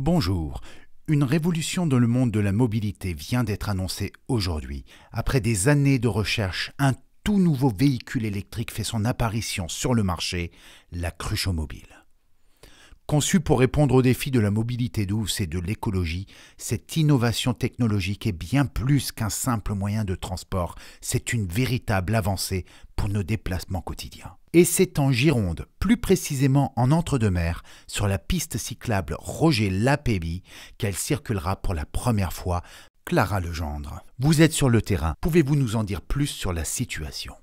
Bonjour. Une révolution dans le monde de la mobilité vient d'être annoncée aujourd'hui. Après des années de recherche, un tout nouveau véhicule électrique fait son apparition sur le marché, la Cruchot-Mobile. Conçue pour répondre aux défis de la mobilité douce et de l'écologie, cette innovation technologique est bien plus qu'un simple moyen de transport. C'est une véritable avancée pour nos déplacements quotidiens. Et c'est en Gironde, plus précisément en Entre-deux-Mers, sur la piste cyclable Roger Lapébie, qu'elle circulera pour la première fois. Clara Legendre, vous êtes sur le terrain. Pouvez-vous nous en dire plus sur la situation ?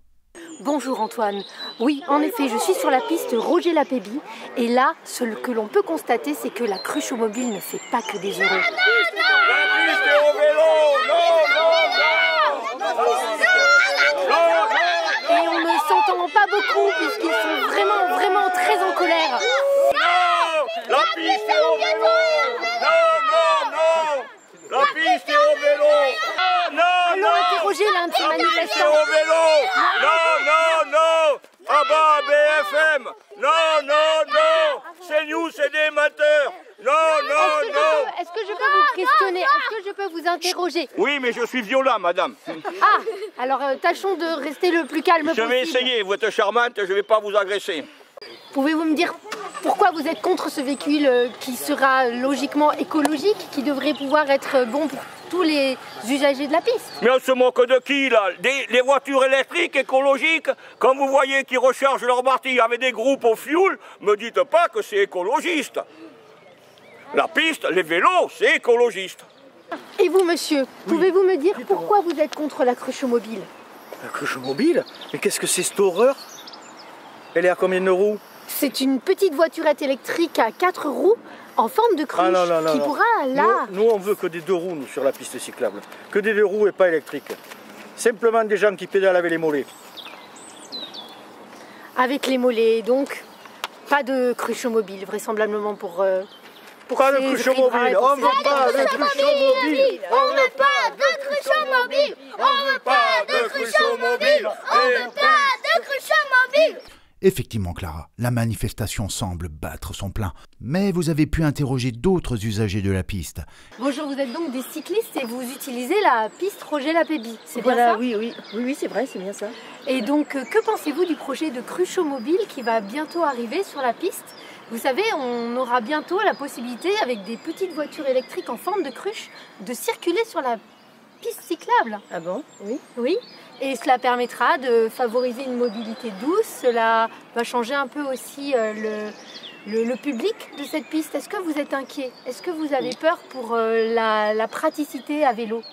Bonjour Antoine. Oui, en effet, je suis sur la piste Roger Lapébie et là, ce que l'on peut constater, c'est que la Cruchot-Mobile ne fait pas que des heureux. La piste est au vélo. Et on ne s'entend pas beaucoup puisqu'ils sont vraiment très en colère. Non, la piste est au vélo. Non, la piste est au vélo. Allons interroger l'un de ces manifestants. Au vélo. Non. Ah bah BFM. Non. C'est nous, c'est des amateurs. Non. Est-ce que je peux vous questionner? Est-ce que je peux vous interroger? Oui, mais je suis violent, madame. Ah, alors tâchons de rester le plus calme possible. Je vais essayer, vous êtes charmante, je ne vais pas vous agresser. Pouvez-vous me dire pourquoi vous êtes contre ce véhicule qui sera logiquement écologique, qui devrait pouvoir être bon pour tous les usagers de la piste? Mais on se moque de qui là? Les voitures électriques écologiques, quand vous voyez qu'ils rechargent leur batterie avec des groupes au fioul, me dites pas que c'est écologiste. La piste, les vélos, c'est écologiste. Et vous, monsieur, pouvez-vous me dire pourquoi vous êtes contre la Cruchot-Mobile? La Cruchot-Mobile? Mais qu'est-ce que c'est cette horreur? Elle est à combien de roues? C'est une petite voiturette électrique à 4 roues en forme de cruche qui pourra là... Nous, on veut que des 2 roues nous, sur la piste cyclable. Que des 2 roues et pas électriques. Simplement des gens qui pédalent avec les mollets. Avec les mollets, donc pas de Cruchot-Mobile, vraisemblablement pour pas de Cruchot-Mobile, on veut pas de Cruchot-Mobile. On veut pas de Cruchot-Mobile. On veut pas de Cruchot-Mobile. On veut pas de Cruchot-Mobile. Effectivement, Clara, la manifestation semble battre son plein. Mais vous avez pu interroger d'autres usagers de la piste. Bonjour, vous êtes donc des cyclistes et vous utilisez la piste Roger Lapébie, c'est bien ça? Oui, c'est vrai, c'est bien ça. Et donc, que pensez-vous du projet de Cruchot-Mobile qui va bientôt arriver sur la piste? Vous savez, on aura bientôt la possibilité, avec des petites voitures électriques en forme de cruche, de circuler sur la piste cyclable. Ah bon? Oui. Oui, et cela permettra de favoriser une mobilité douce. Cela va changer un peu aussi le public de cette piste. Est-ce que vous êtes inquiet? Est-ce que vous avez peur pour la praticité à vélo?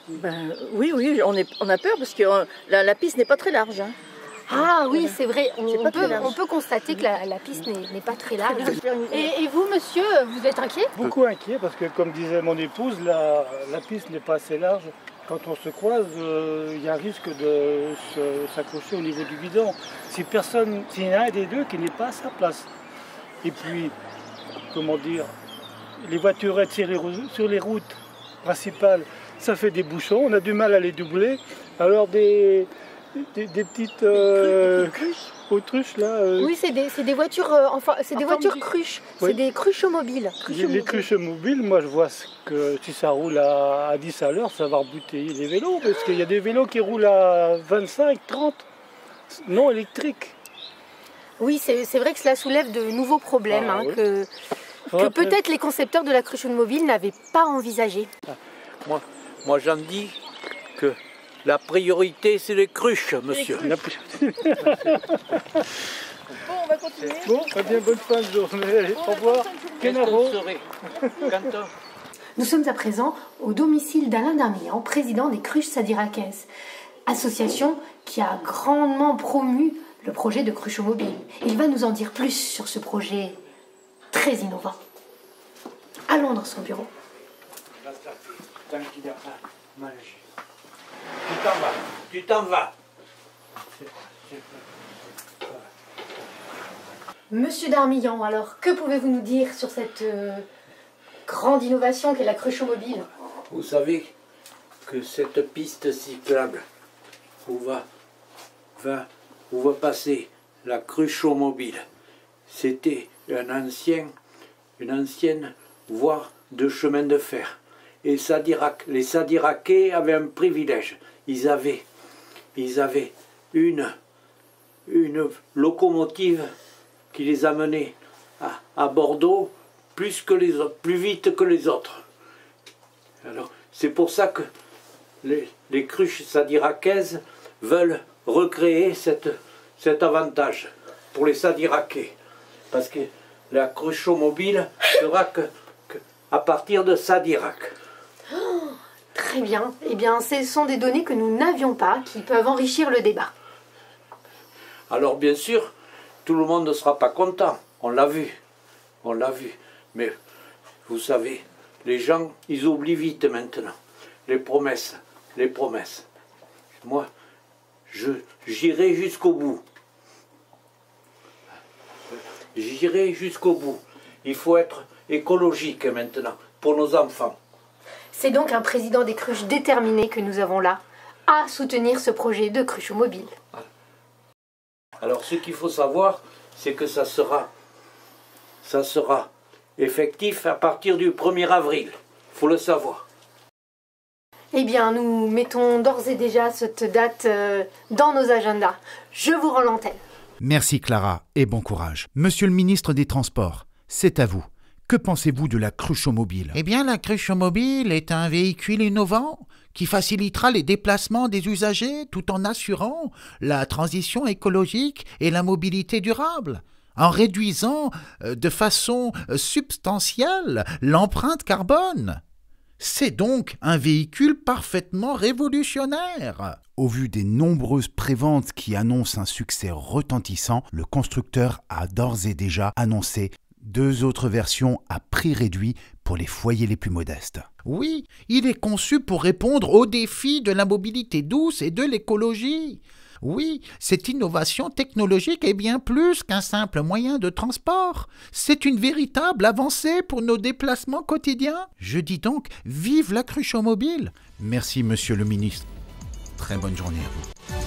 Ben, oui, on a peur parce que la piste n'est pas très large. Hein. Ah oui, c'est vrai, C'est pas très large. on peut constater que la piste n'est pas très large. Et vous, monsieur, vous êtes inquiet? Beaucoup inquiet parce que, comme disait mon épouse, la piste n'est pas assez large. Quand on se croise, il y a un risque de s'accrocher au niveau du guidon. S'il y en a un des deux qui n'est pas à sa place. Et puis, comment dire, les voiturettes sur les routes principales, ça fait des bouchons, on a du mal à les doubler. Alors des petites autruches là. Oui, c'est des voitures, des voitures cruches, oui. C'est des Cruchot-Mobiles. Les Cruchot-Mobiles, moi je vois que si ça roule à 10 à l'heure, ça va rebuter les vélos, parce qu'il y a des vélos qui roulent à 25, 30, non électriques. Oui, c'est vrai que cela soulève de nouveaux problèmes Oui. que peut-être les concepteurs de la Cruchot-Mobile n'avaient pas envisagé. Moi j'en dis que la priorité, c'est les cruches, monsieur. Bon, on va continuer. Bon, très bien, bonne fin de journée. Allez, au revoir. Nous sommes à présent au domicile d'Alain Darmillan, président des Cruches Sadiracaises, association qui a grandement promu le projet de Cruchot-Mobile. Il va nous en dire plus sur ce projet très innovant. Allons dans son bureau. Tu t'en vas. Monsieur Darmillan, alors, que pouvez-vous nous dire sur cette grande innovation qu'est la Cruchot-Mobile? Vous savez que cette piste cyclable où va passer la Cruchot-Mobile, c'était une ancienne voire de chemin de fer. Et les Sadirakais avaient un privilège. Ils avaient une locomotive qui les amenait à Bordeaux plus vite que les autres. Alors, c'est pour ça que les cruches sadirakaises veulent recréer cet avantage pour les Sadirakais. Parce que la cruchomobile sera à partir de Sadirac. Oh, très bien. Eh bien, ce sont des données que nous n'avions pas, qui peuvent enrichir le débat. Alors, bien sûr, tout le monde ne sera pas content. On l'a vu. Mais, vous savez, les gens, ils oublient vite maintenant. Les promesses. Moi, j'irai jusqu'au bout. Il faut être écologique maintenant, pour nos enfants. C'est donc un président des cruches déterminé que nous avons là, à soutenir ce projet de cruche mobile. Alors, ce qu'il faut savoir, c'est que ça sera effectif à partir du 1er avril. Il faut le savoir. Eh bien, nous mettons d'ores et déjà cette date dans nos agendas. Je vous rends l'antenne. Merci Clara et bon courage. Monsieur le ministre des Transports, c'est à vous. Que pensez-vous de la cruchomobile? Eh bien, la cruchomobile est un véhicule innovant qui facilitera les déplacements des usagers tout en assurant la transition écologique et la mobilité durable, en réduisant de façon substantielle l'empreinte carbone. C'est donc un véhicule parfaitement révolutionnaire. Au vu des nombreuses préventes qui annoncent un succès retentissant, le constructeur a d'ores et déjà annoncé 2 autres versions à prix réduit pour les foyers les plus modestes. Oui, il est conçu pour répondre aux défis de la mobilité douce et de l'écologie. Oui, cette innovation technologique est bien plus qu'un simple moyen de transport. C'est une véritable avancée pour nos déplacements quotidiens. Je dis donc, vive la cruchomobile. Merci, monsieur le ministre. Très bonne journée à vous.